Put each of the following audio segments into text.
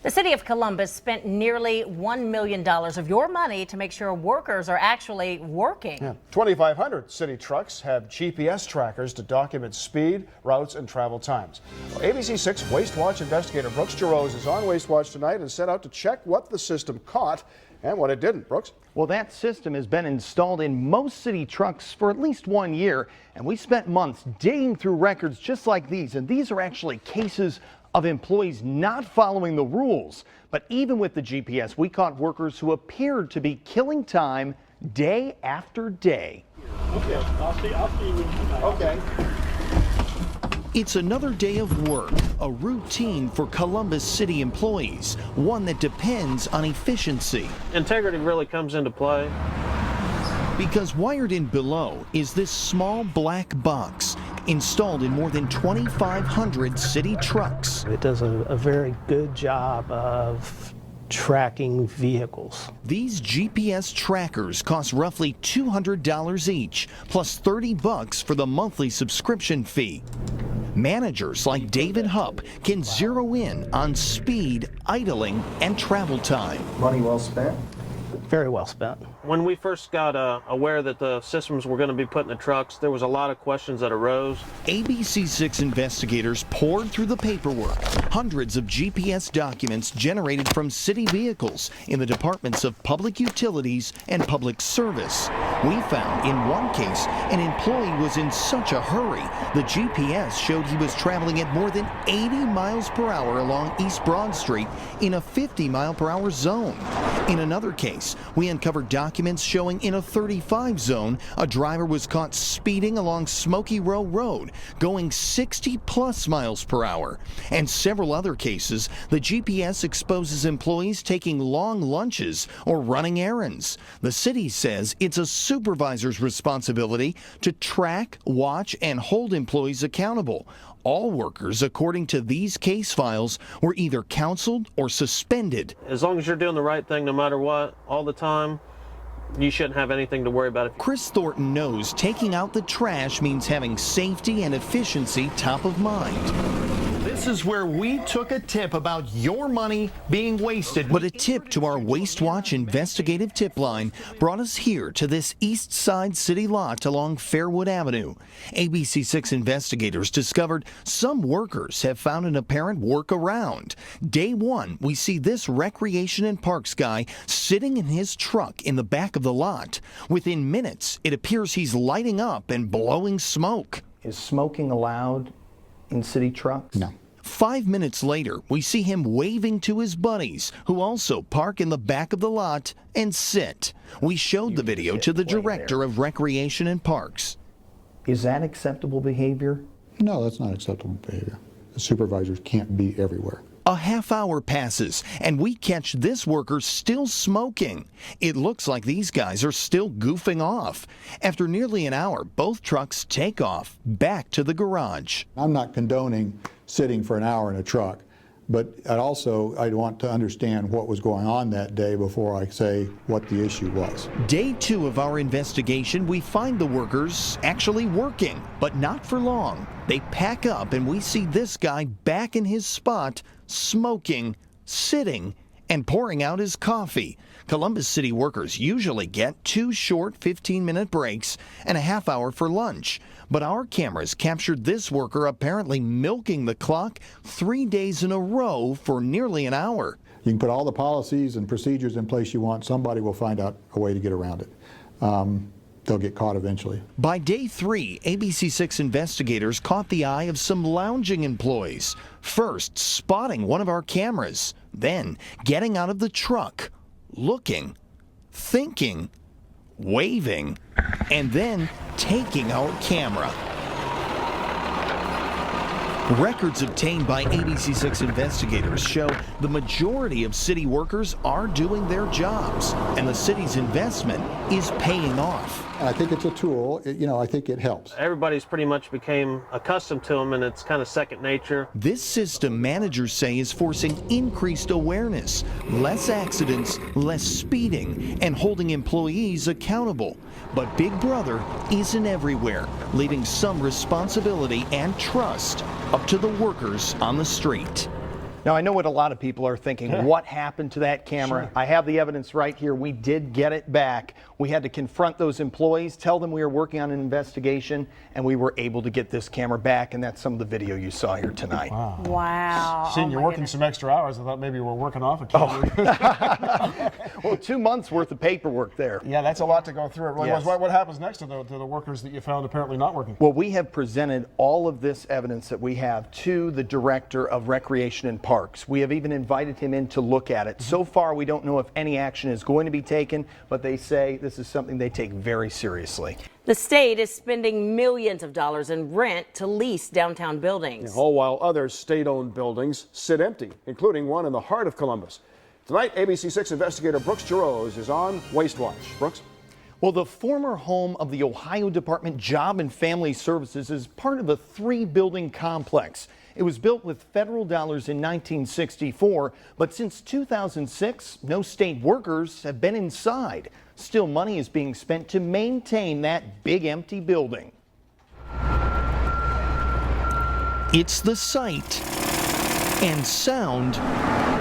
The city of Columbus spent nearly $1 million of your money to make sure workers are actually working. Yeah. 2,500 city trucks have GPS trackers to document speed, routes, and travel times. Well, ABC6 Waste Watch investigator Brooks Jarosz is on Waste Watch tonight and set out to check what the system caught and what it didn't. Brooks? Well, that system has been installed in most city trucks for at least 1 year, and we spent months digging through records just like these, and these are actually cases of employees not following the rules. But even with the GPS, we caught workers who appeared to be killing time day after day. Okay, I'll see you when you come back. Okay. It's another day of work, a routine for Columbus City employees, one that depends on efficiency. Integrity really comes into play. Because wired in below is this small black box installed in more than 2,500 city trucks. It does a very good job of tracking vehicles. These GPS trackers cost roughly $200 each, plus $30 for the monthly subscription fee. Managers like David Hupp can zero in on speed, idling, and travel time. Money well spent? Very well spent. When we first got aware that the systems were going to be put in the trucks, there was a lot of questions that arose. ABC6 investigators poured through the paperwork, hundreds of GPS documents generated from city vehicles in the departments of public utilities and public service. We found in one case an employee was in such a hurry, the GPS showed he was traveling at more than 80 miles per hour along East Broad Street in a 50-mile-per-hour zone. In another case, we uncovered documents showing in a 35 zone, a driver was caught speeding along Smoky Row Road, going 60+ miles per hour. And several other cases, the GPS exposes employees taking long lunches or running errands. The city says it's a supervisor's responsibility to track, watch, and hold employees accountable. All workers, according to these case files, were either counseled or suspended. As long as you're doing the right thing no matter what, all the time, you shouldn't have anything to worry about. Chris Thornton knows taking out the trash means having safety and efficiency top of mind. This is where we took a tip about your money being wasted. But a tip to our Waste Watch investigative tip line brought us here to this East Side city lot along Fairwood Avenue. ABC6 investigators discovered some workers have found an apparent workaround. Day one, we see this Recreation and Parks guy sitting in his truck in the back of the lot. Within minutes, it appears he's lighting up and blowing smoke. Is smoking allowed in city trucks? No. 5 minutes later, we see him waving to his buddies, who also park in the back of the lot and sit. We showed the video to the director of Recreation and Parks. Is that acceptable behavior? No, that's not acceptable behavior. The supervisors can't be everywhere. A half hour passes, and we catch this worker still smoking. It looks like these guys are still goofing off. After nearly an hour, both trucks take off back to the garage. I'm not condoning sitting for an hour in a truck, but I'd want to understand what was going on that day before I say what the issue was. Day two of our investigation, we find the workers actually working, but not for long. They pack up and we see this guy back in his spot, smoking, sitting, and pouring out his coffee. Columbus City workers usually get 2 short 15-minute breaks and a half hour for lunch. But our cameras captured this worker apparently milking the clock 3 days in a row for nearly an hour. You can put all the policies and procedures in place you want. Somebody will find out a way to get around it. They'll get caught eventually. By day 3, ABC6 investigators caught the eye of some lounging employees. First, spotting one of our cameras, then getting out of the truck, looking, thinking, waving, and then taking our camera. Records obtained by ABC6 investigators show the majority of city workers are doing their jobs, and the city's investment is paying off. And I think it's a tool. I think it helps. Everybody's pretty much became accustomed to them, and it's kind of second nature. This system, managers say, is forcing increased awareness, less accidents, less speeding, and holding employees accountable. But Big Brother isn't everywhere, leaving some responsibility and trust up to the workers on the street. Now, I know what a lot of people are thinking. What happened to that camera? Sure. I have the evidence right here. We did get it back. We had to confront those employees, tell them we were working on an investigation, and we were able to get this camera back, and that's some of the video you saw here tonight. Wow. Seeing you're working some extra hours, I thought maybe you were working off a camera. Well, 2 months worth of paperwork there. Yeah, that's a lot to go through. It really Yes. was. What happens next to the workers that you found apparently not working? Well, we have presented all of this evidence that we have to the Director of Recreation and Parks. We have even invited him in to look at it. So far, we don't know if any action is going to be taken, but they say this is something they take very seriously. The state is spending millions of dollars in rent to lease downtown buildings. All while other state-owned buildings sit empty, including one in the heart of Columbus. Tonight, ABC6 investigator Brooks Jarosz is on Waste Watch. Brooks? Well, the former home of the Ohio Department Job and Family Services is part of a 3-building complex. It was built with federal dollars in 1964, but since 2006, no state workers have been inside. Still, money is being spent to maintain that big empty building. It's the sight and sound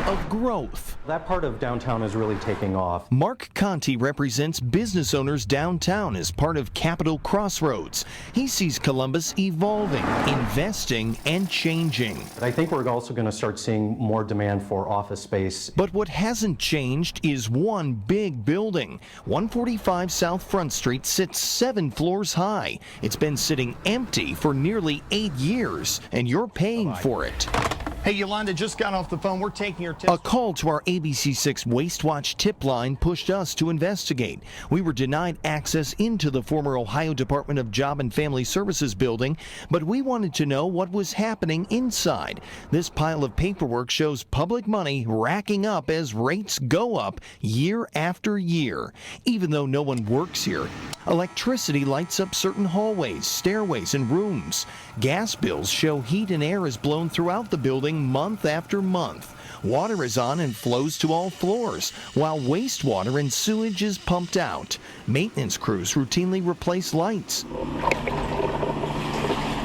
of growth. That part of downtown is really taking off. Mark Conti represents business owners downtown as part of Capitol Crossroads. He sees Columbus evolving, investing, and changing. I think we're also going to start seeing more demand for office space. But what hasn't changed is one big building. 145 South Front Street sits 7 floors high. It's been sitting empty for nearly 8 years, and you're paying for it. Hey, Yolanda just got off the phone. We're taking your A call to our ABC6 Waste Watch tip line pushed us to investigate. We were denied access into the former Ohio Department of Job and Family Services building, but we wanted to know what was happening inside. This pile of paperwork shows public money racking up as rates go up year after year. Even though no one works here, electricity lights up certain hallways, stairways, and rooms. Gas bills show heat and air is blown throughout the building month after month. Water is on and flows to all floors, while wastewater and sewage is pumped out. Maintenance crews routinely replace lights,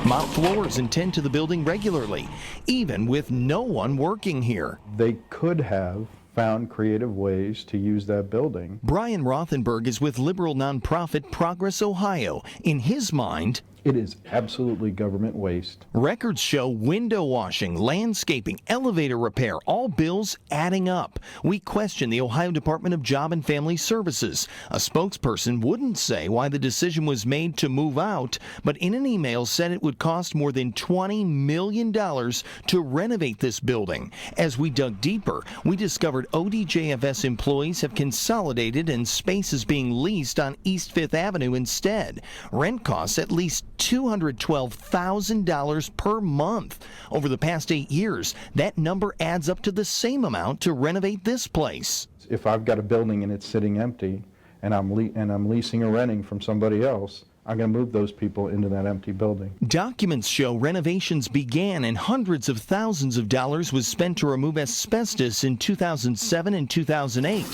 mop floors, and tend to the building regularly, even with no one working here. They could have found creative ways to use that building. Brian Rothenberg is with liberal nonprofit Progress Ohio. In his mind, it is absolutely government waste. Records show window washing, landscaping, elevator repair, all bills adding up. We question the Ohio Department of Job and Family Services. A spokesperson wouldn't say why the decision was made to move out, but in an email said it would cost more than $20 million to renovate this building. As we dug deeper, we discovered ODJFS employees have consolidated and space is being leased on East 5th Avenue instead. Rent costs at least $212,000 per month. Over the past 8 years, that number adds up to the same amount to renovate this place. If I've got a building and it's sitting empty and I'm leasing or renting from somebody else, I'm going to move those people into that empty building. Documents show renovations began and hundreds of thousands of dollars was spent to remove asbestos in 2007 and 2008.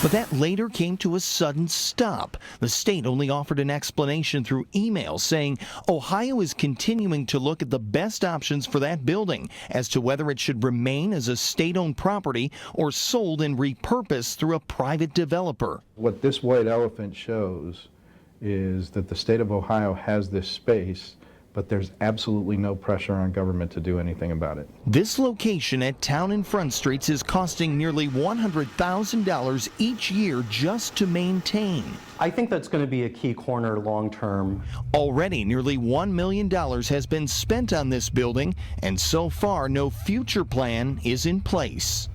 But that later came to a sudden stop. The state only offered an explanation through email saying Ohio is continuing to look at the best options for that building as to whether it should remain as a state-owned property or sold and repurposed through a private developer. What this white elephant shows is that the state of Ohio has this space, but there's absolutely no pressure on government to do anything about it. This location at Town and Front Streets is costing nearly $100,000 each year just to maintain. I think that's going to be a key corner long term. Already nearly $1 million has been spent on this building, and so far no future plan is in place.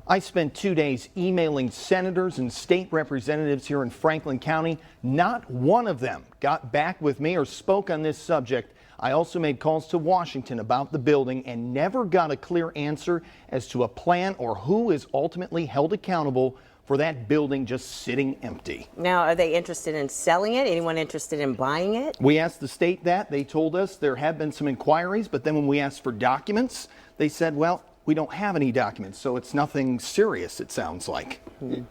I spent 2 days emailing senators and state representatives here in Franklin County. Not one of them got back with me or spoke on this subject. I also made calls to Washington about the building and never got a clear answer as to a plan or who is ultimately held accountable for that building just sitting empty. Now, are they interested in selling it? Anyone interested in buying it? We asked the state that. They told us there have been some inquiries, but then when we asked for documents, they said, well, we don't have any documents, so it's nothing serious, it sounds like.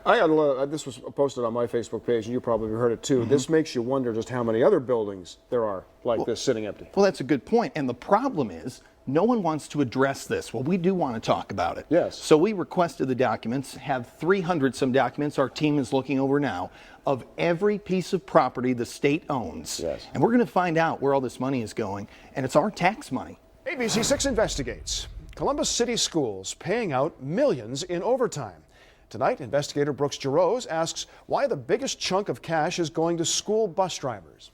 I had this was posted on my Facebook page, and you probably heard it too. This makes you wonder just how many other buildings there are like this sitting empty. Well, that's a good point. And the problem is No one wants to address this. Well, we do want to talk about it. Yes. So we requested the documents, have 300 some documents our team is looking over now of every piece of property the state owns. Yes. And we're going to find out where all this money is going, and it's our tax money. ABC6 investigates. Columbus City Schools paying out millions in overtime. Tonight, investigator Brooks Jarosz asks why the biggest chunk of cash is going to school bus drivers.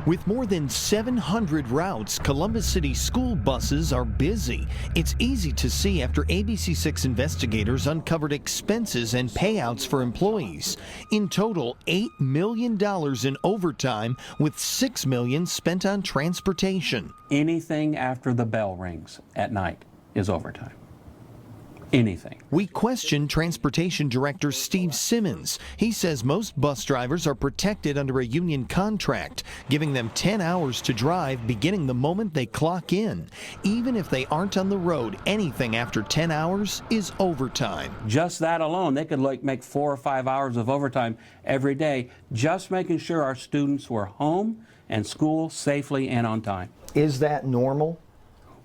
With more than 700 routes, Columbus City school buses are busy. It's easy to see after ABC6 investigators uncovered expenses and payouts for employees. In total, $8 million in overtime, with $6 million spent on transportation. Anything after the bell rings at night is overtime. Anything. We questioned Transportation Director Steve Simmons. He says most bus drivers are protected under a union contract, giving them 10 hours to drive beginning the moment they clock in. Even if they aren't on the road, anything after 10 hours is overtime. Just that alone, they could make 4 or 5 hours of overtime every day, just making sure our students were home and school safely and on time. Is that normal?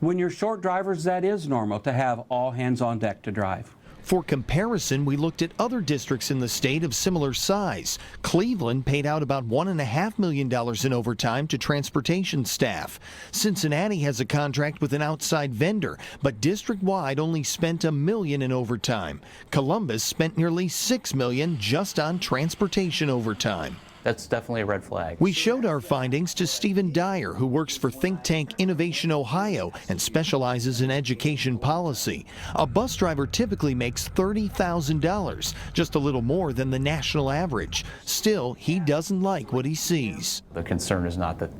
When you're short drivers, that is normal to have all hands on deck to drive. For comparison, we looked at other districts in the state of similar size. Cleveland paid out about $1.5 million in overtime to transportation staff. Cincinnati has a contract with an outside vendor, but district-wide only spent $1 million in overtime. Columbus spent nearly $6 million just on transportation overtime. That's definitely a red flag. We showed our findings to Stephen Dyer, who works for think tank Innovation Ohio and specializes in education policy. A bus driver typically makes $30,000, just a little more than the national average. Still, he doesn't like what he sees. The concern is not that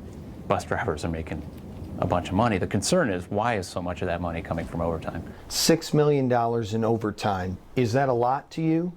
bus drivers are making a bunch of money. The concern is, why is so much of that money coming from overtime? $6 million in overtime. Is that a lot to you?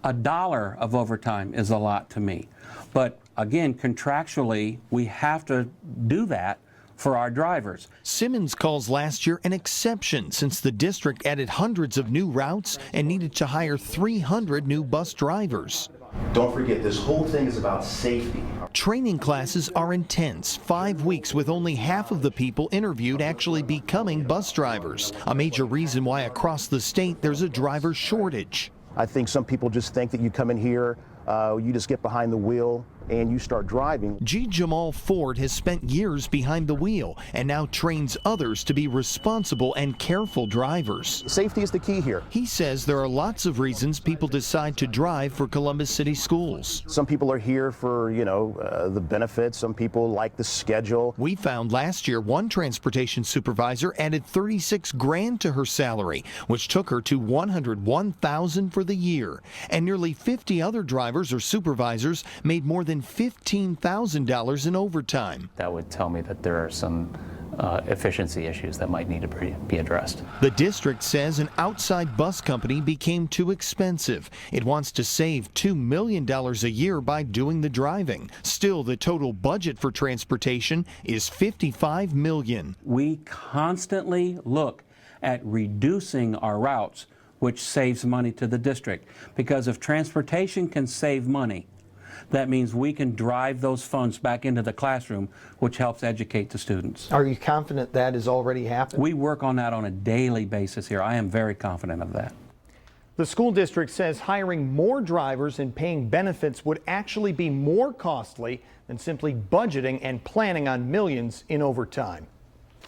$1 of overtime is a lot to me. But again, contractually, we have to do that for our drivers. Simmons calls last year an exception since the district added hundreds of new routes and needed to hire 300 new bus drivers. Don't forget, this whole thing is about safety. Training classes are intense. 5 weeks with only half of the people interviewed actually becoming bus drivers. A major reason why across the state there's a driver shortage. I think some people just think that you come in here, you just get behind the wheel and you start driving. G. Jamal Ford has spent years behind the wheel and now trains others to be responsible and careful drivers. Safety is the key here. He says there are lots of reasons people decide to drive for Columbus City Schools. Some people are here for, the benefits. Some people like the schedule. We found last year one transportation supervisor added $36 grand to her salary, which took her to $101,000 for the year. And nearly 50 other drivers or supervisors made more than $15,000 in overtime. That would tell me that there are some efficiency issues that might need to be addressed. The district says an outside bus company became too expensive. It wants to save $2 million a year by doing the driving. Still, the total budget for transportation is $55 million. We constantly look at reducing our routes, which saves money to the district. Because if transportation can save money, that means we can drive those funds back into the classroom, which helps educate the students. Are you confident that has already happened? We work on that on a daily basis here. I am very confident of that. The school district says hiring more drivers and paying benefits would actually be more costly than simply budgeting and planning on millions in overtime.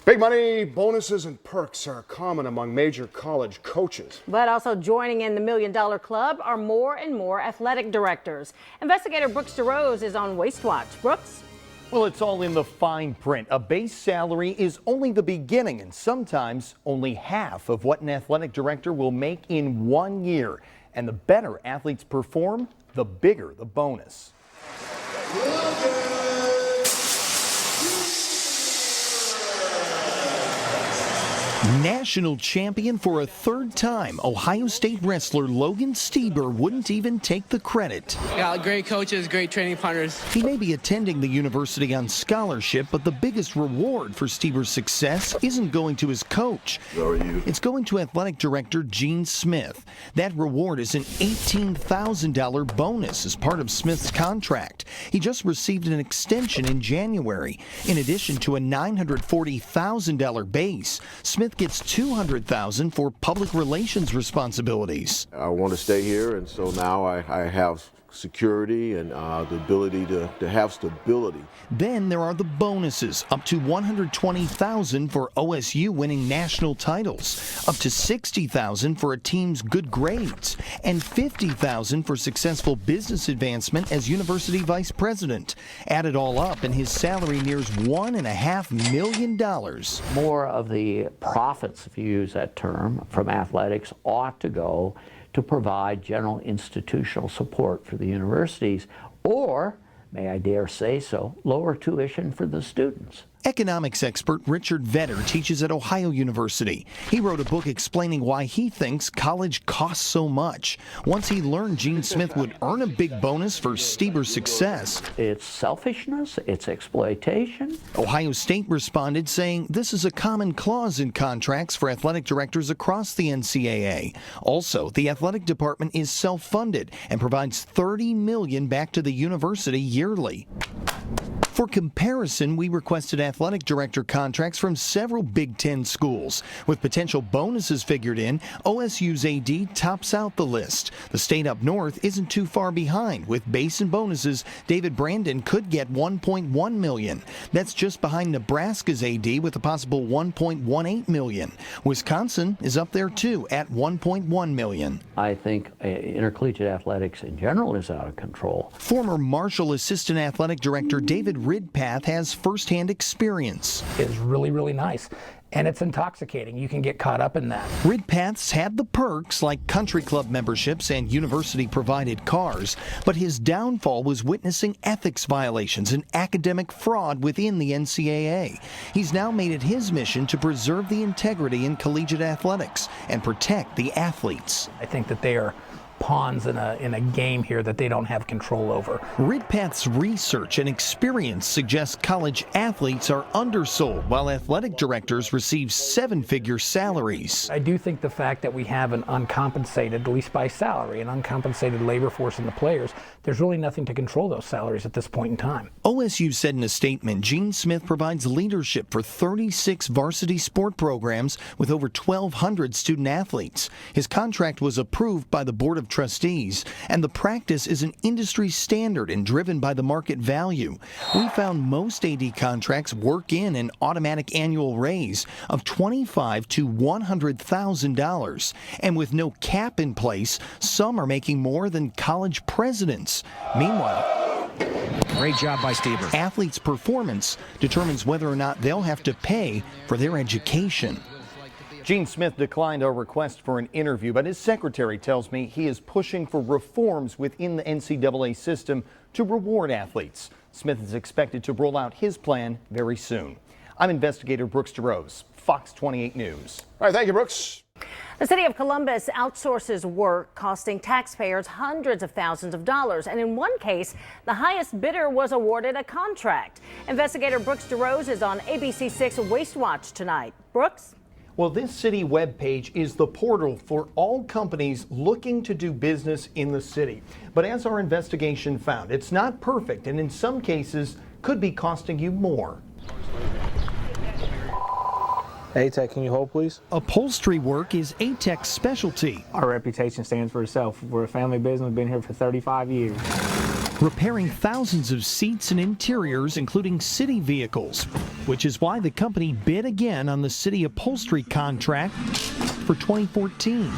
Big money, bonuses, and perks are common among major college coaches. But also joining in the $1 Million Club are more and more athletic directors. Investigator Brooks Jarosz is on Waste Watch. Brooks? Well, it's all in the fine print. A base salary is only the beginning and sometimes only half of what an athletic director will make in 1 year. And the better athletes perform, the bigger the bonus. National champion for a third time, Ohio State wrestler Logan Stieber wouldn't even take the credit. Got great coaches, great training partners. He may be attending the university on scholarship, but the biggest reward for Stieber's success isn't going to his coach. How are you? It's going to athletic director Gene Smith. That reward is an $18,000 bonus as part of Smith's contract. He just received an extension in January. In addition to a $940,000 base, Smith gets $200,000 for public relations responsibilities. I want to stay here, and so now I have security and the ability to have stability. Then there are the bonuses, up to $120,000 for OSU winning national titles, up to $60,000 for a team's good grades, and $50,000 for successful business advancement as university vice president. Add it all up, and his salary nears $1.5 million. More of the profits, if you use that term, from athletics ought to go to provide general institutional support for the universities, or, may I dare say so, lower tuition for the students. Economics expert Richard Vedder teaches at Ohio University. He wrote a book explaining why he thinks college costs so much. Once he learned Gene Smith would earn a big bonus for Stieber's success. It's selfishness, it's exploitation. Ohio State responded saying this is a common clause in contracts for athletic directors across the NCAA. Also, the athletic department is self-funded and provides $30 million back to the university yearly. For comparison, we requested athletic director contracts from several Big Ten schools. With potential bonuses figured in, OSU's AD tops out the list. The state up north isn't too far behind. With base and bonuses, David Brandon could get $1.1 million. That's just behind Nebraska's AD with a possible $1.18 million. Wisconsin is up there too at $1.1 million. I think intercollegiate athletics in general is out of control. Former Marshall Assistant Athletic Director David Ridpath has firsthand experience. It's really, really nice. And it's intoxicating. You can get caught up in that. Ridpath's had the perks like country club memberships and university-provided cars, but his downfall was witnessing ethics violations and academic fraud within the NCAA. He's now made it his mission to preserve the integrity in collegiate athletics and protect the athletes. I think that they are pawns in a game here that they don't have control over. Ridpath's research and experience suggests college athletes are undersold while athletic directors receive seven-figure salaries. I do think the fact that we have an uncompensated, at least by salary, an uncompensated labor force in the players, there's really nothing to control those salaries at this point in time. OSU said in a statement, Gene Smith provides leadership for 36 varsity sport programs with over 1,200 student athletes. His contract was approved by the Board of Trustees, and the practice is an industry standard and driven by the market value. We found most AD contracts work in an automatic annual raise of $25,000 to $100,000, and with no cap in place, some are making more than college presidents. Meanwhile, great job by Stieber. Athletes' performance determines whether or not they'll have to pay for their education. Gene Smith declined our request for an interview, but his secretary tells me he is pushing for reforms within the NCAA system to reward athletes. Smith is expected to roll out his plan very soon. I'm investigator Brooks Jarosz, Fox 28 News. All right, thank you, Brooks. The city of Columbus outsources work costing taxpayers hundreds of thousands of dollars. And in one case, the highest bidder was awarded a contract. Investigator Brooks Jarosz is on ABC6 WasteWatch tonight. Brooks? Well, this city webpage is the portal for all companies looking to do business in the city. But as our investigation found, it's not perfect and in some cases could be costing you more. ATEC, can you hold, please? Upholstery work is ATEC's specialty. Our reputation stands for itself. We're a family business, been here for 35 years. Repairing thousands of seats and interiors, including city vehicles, which is why the company bid again on the city upholstery contract for 2014.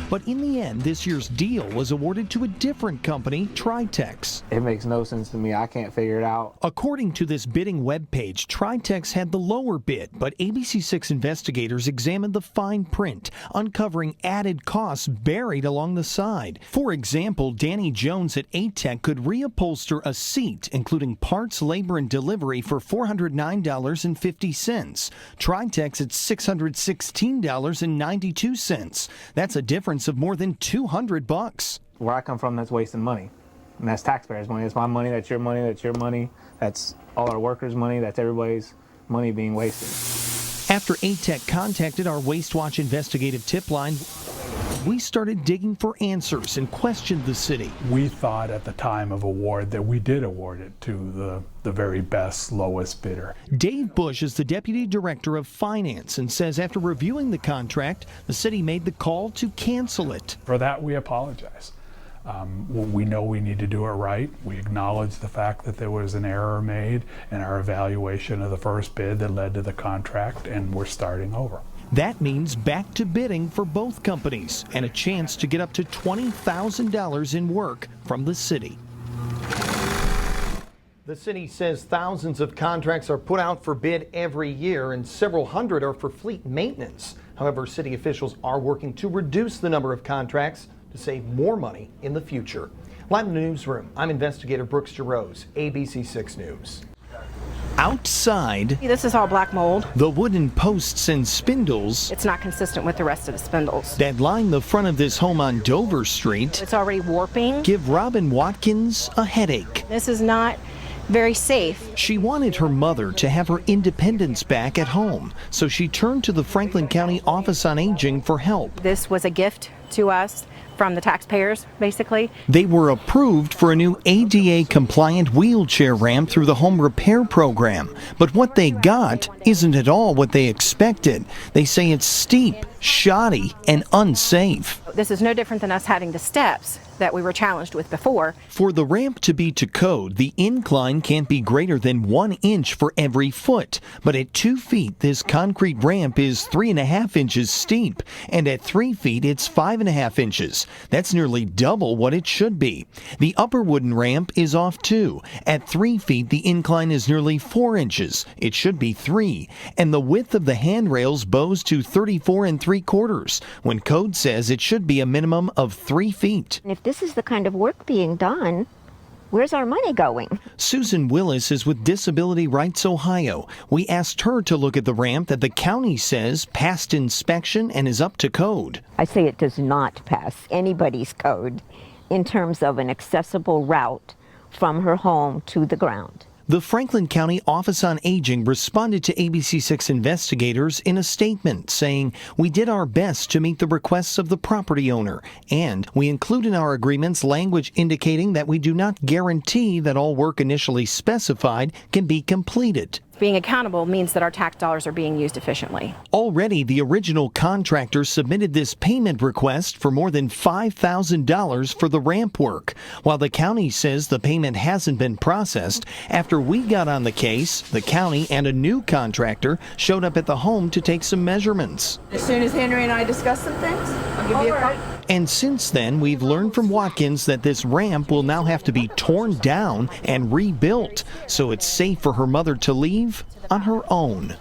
But in the end, this year's deal was awarded to a different company, Tritex. It makes no sense to me. I can't figure it out. According to this bidding webpage, Tritex had the lower bid, but ABC6 investigators examined the fine print, uncovering added costs buried along the side. For example, Danny Jones at ATEC could reupholster a seat, including parts, labor, and delivery for $409.50. Tritex at $616.92. That's a difference of more than $200. Where I come from, that's wasting money. And that's taxpayers' money. It's my money, that's your money, that's your money. That's all our workers' money, that's everybody's money being wasted. After ATEC contacted our WasteWatch investigative tip line, we started digging for answers and questioned the city. We thought at the time of award that we did award it to the very best, lowest bidder. Dave Bush is the Deputy Director of Finance and says after reviewing the contract, the city made the call to cancel it. For that, we apologize. We know we need to do it right. We acknowledge the fact that there was an error made in our evaluation of the first bid that led to the contract, and we're starting over. That means back to bidding for both companies and a chance to get up to $20,000 in work from the city. The city says thousands of contracts are put out for bid every year and several hundred are for fleet maintenance. However, city officials are working to reduce the number of contracts to save more money in the future. Live in the newsroom, I'm investigator Brooks Jarosz, ABC6 News. Outside, this is all black mold. The wooden posts and spindles, It's not consistent with the rest of the spindles. that line the front of this home on Dover Street It's already warping. give Robin Watkins a headache. This is not very safe. She wanted her mother to have her independence back at home, so she turned to the Franklin County Office on Aging for help. This was a gift to us from the taxpayers, basically. They were approved for a new ADA-compliant wheelchair ramp through the home repair program. But what they got isn't at all what they expected. They say it's steep, shoddy, and unsafe. This is no different than us having the steps that we were challenged with before. For the ramp to be to code, the incline can't be greater than 1 inch for every foot. But at 2 feet, this concrete ramp is 3.5 inches steep, and at 3 feet, it's 5.5 inches. That's nearly double what it should be. The upper wooden ramp is off too. At 3 feet, the incline is nearly 4 inches. It should be 3. And the width of the handrails bows to 34 3/4, when code says it should be a minimum of 3 feet. If this is the kind of work being done, where's our money going? Susan Willis is with Disability Rights Ohio. We asked her to look at the ramp that the county says passed inspection and is up to code. I say it does not pass anybody's code in terms of an accessible route from her home to the ground. The Franklin County Office on Aging responded to ABC6 investigators in a statement saying, "We did our best to meet the requests of the property owner, and we include in our agreements language indicating that we do not guarantee that all work initially specified can be completed." Being accountable means that our tax dollars are being used efficiently. Already, the original contractor submitted this payment request for more than $5,000 for the ramp work, while the county says the payment hasn't been processed. After we got on the case, the county and a new contractor showed up at the home to take some measurements. As soon as Henry and I discuss some things, I'll give you a call. And since then, we've learned from Watkins that this ramp will now have to be torn down and rebuilt, so it's safe for her mother to leave on her own.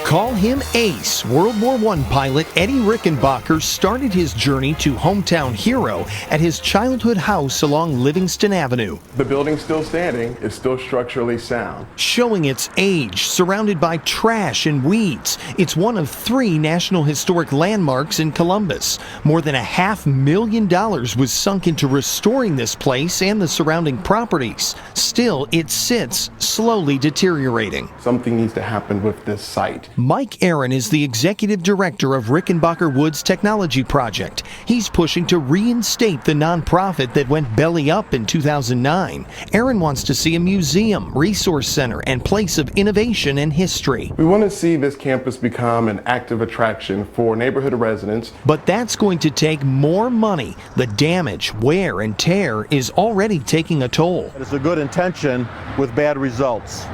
Call him Ace. World War I pilot Eddie Rickenbacker started his journey to hometown hero at his childhood house along Livingston Avenue. The building's still standing. It's still structurally sound. Showing its age, surrounded by trash and weeds, it's one of 3 National Historic Landmarks in Columbus. More than $500,000 was sunk into restoring this place and the surrounding properties. Still, it sits slowly deteriorating. Something needs to happen with this site. Mike Aaron is the executive director of Rickenbacker Woods Technology Project. He's pushing to reinstate the nonprofit that went belly up in 2009. Aaron wants to see a museum, resource center, and place of innovation and history. We want to see this campus become an active attraction for neighborhood residents. But that's going to take more money. The damage, wear, and tear is already taking a toll. It's a good intention with bad results.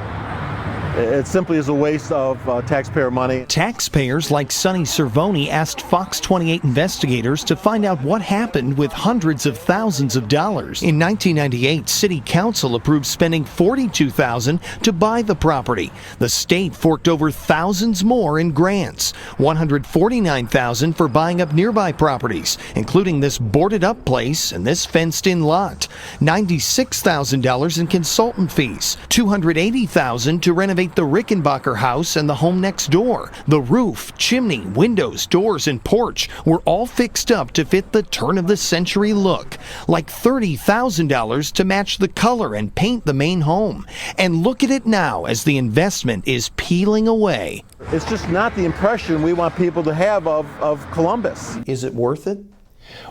It simply is a waste of taxpayer money. Taxpayers like Sonny Cervoni asked Fox 28 investigators to find out what happened with hundreds of thousands of dollars. In 1998, City Council approved spending $42,000 to buy the property. The state forked over thousands more in grants, $149,000 for buying up nearby properties, including this boarded-up place and this fenced-in lot, $96,000 in consultant fees, $280,000 to renovate the Rickenbacker house and the home next door. The roof, chimney, windows, doors, and porch were all fixed up to fit the turn-of-the-century look, like $30,000 to match the color and paint the main home. And look at it now as the investment is peeling away. It's just not the impression we want people to have of Columbus. Is it worth it?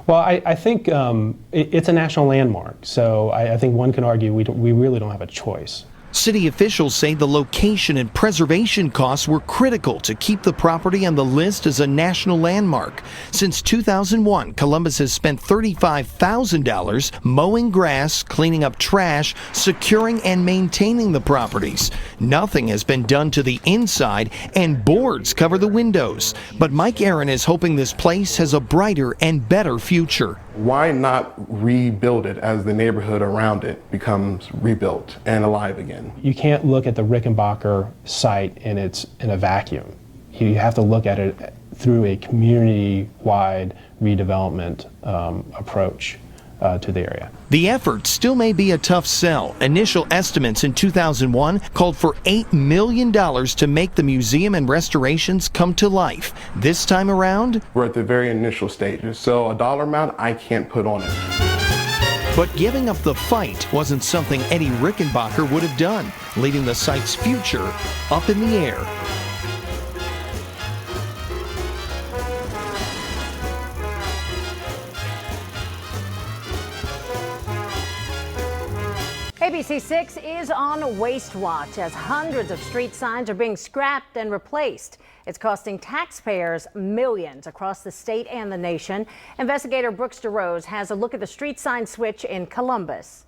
Well, I think it's a national landmark, so I think one can argue we really don't have a choice. City officials say the location and preservation costs were critical to keep the property on the list as a national landmark. Since 2001, Columbus has spent $35,000 mowing grass, cleaning up trash, securing and maintaining the properties. Nothing has been done to the inside, and boards cover the windows. But Mike Aaron is hoping this place has a brighter and better future. Why not rebuild it as the neighborhood around it becomes rebuilt and alive again? You can't look at the Rickenbacker site in a vacuum. You have to look at it through a community-wide redevelopment approach to the area. The effort still may be a tough sell. Initial estimates in 2001 called for $8 million to make the museum and restorations come to life. This time around, we're at the very initial stages, so a dollar amount I can't put on it. But giving up the fight wasn't something Eddie Rickenbacker would have done, leaving the site's future up in the air. ABC 6 is on Waste Watch as hundreds of street signs are being scrapped and replaced. It's costing taxpayers millions across the state and the nation. Investigator Brooks Jarosz has a look at the street sign switch in Columbus.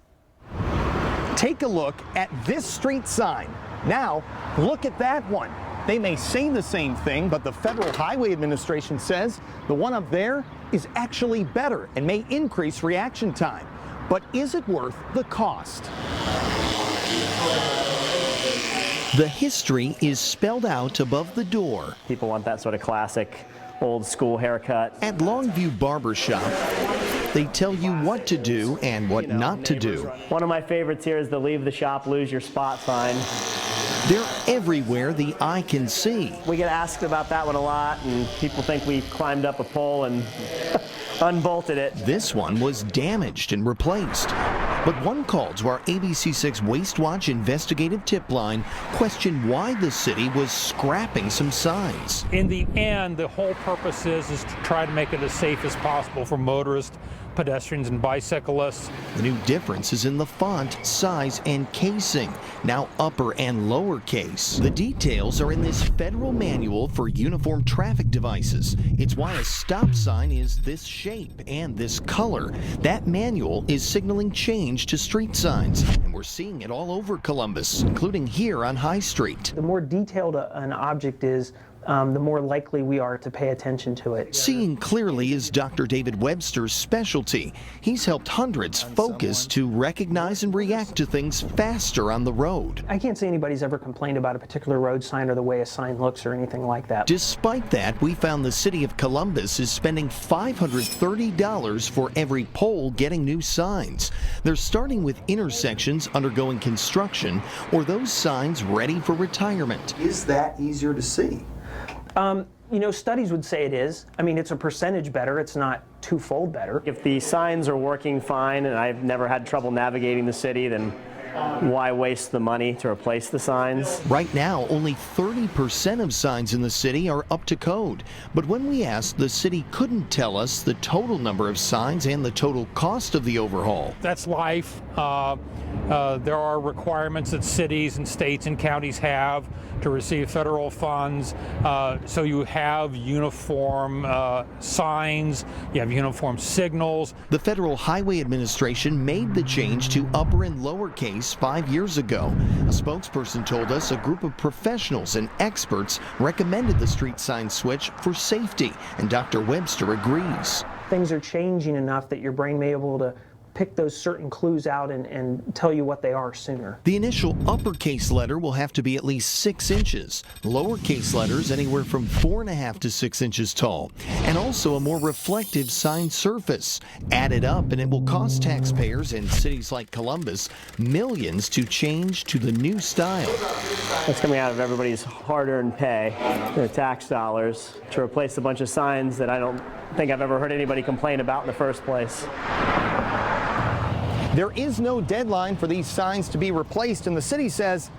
Take a look at this street sign. Now, look at that one. They may say the same thing, but the Federal Highway Administration says the one up there is actually better and may increase reaction time. But is it worth the cost? The history is spelled out above the door. People want that sort of classic old school haircut. At Longview Barbershop, they tell you what to do and what not to do. One of my favorites here is the leave the shop, lose your spot sign. They're everywhere the eye can see. We get asked about that one a lot, and people think we climbed up a pole and unbolted it. This one was damaged and replaced. But one call to our ABC6 Waste Watch investigative tip line questioned why the city was scrapping some signs. In the end, the whole purpose is to try to make it as safe as possible for motorists, pedestrians, and bicyclists. The new difference is in the font, size, and casing, now upper and lower case. The details are in this federal manual for uniform traffic devices. It's why a stop sign is this shape and this color. That manual is signaling change to street signs, and we're seeing it all over Columbus, including here on High Street. The more detailed an object is, the more likely we are to pay attention to it. Seeing clearly is Dr. David Webster's specialty. He's helped hundreds focus to recognize and react to things faster on the road. I can't say anybody's ever complained about a particular road sign or the way a sign looks or anything like that. Despite that, we found the city of Columbus is spending $530 for every pole getting new signs. They're starting with intersections undergoing construction or those signs ready for retirement. Is that easier to see? You know, studies would say it is. I mean, it's a percentage better. It's not twofold better. If the signs are working fine and I've never had trouble navigating the city, then why waste the money to replace the signs? Right now, only 30% of signs in the city are up to code. But when we asked, the city couldn't tell us the total number of signs and the total cost of the overhaul. That's life. There are requirements that cities and states and counties have to receive federal funds. So you have uniform signs, you have uniform signals. The Federal Highway Administration made the change to upper and lowercase 5 years ago. A spokesperson told us a group of professionals and experts recommended the street sign switch for safety, and Dr. Webster agrees. Things are changing enough that your brain may be able to pick those certain clues out and tell you what they are sooner. The initial uppercase letter will have to be at least 6 inches, lowercase letters anywhere from 4.5 to 6 inches tall, and also a more reflective sign surface. Add it up and it will cost taxpayers in cities like Columbus millions to change to the new style. It's coming out of everybody's hard-earned pay, their tax dollars, to replace a bunch of signs that I don't think I've ever heard anybody complain about in the first place. There is no deadline for these signs to be replaced, and the city says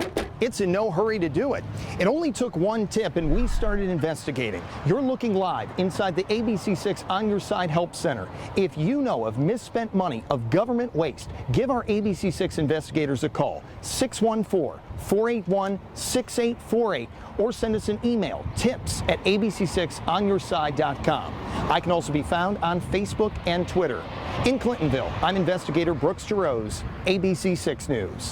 it's in no hurry to do it. It only took one tip, and we started investigating. You're looking live inside the ABC6 On Your Side Help Center. If you know of misspent money, of government waste, give our ABC6 investigators a call, 614-481-6848, or send us an email, tips@abc6onyourside.com. I can also be found on Facebook and Twitter. In Clintonville, I'm investigator Brooks Jarosz, ABC6 News.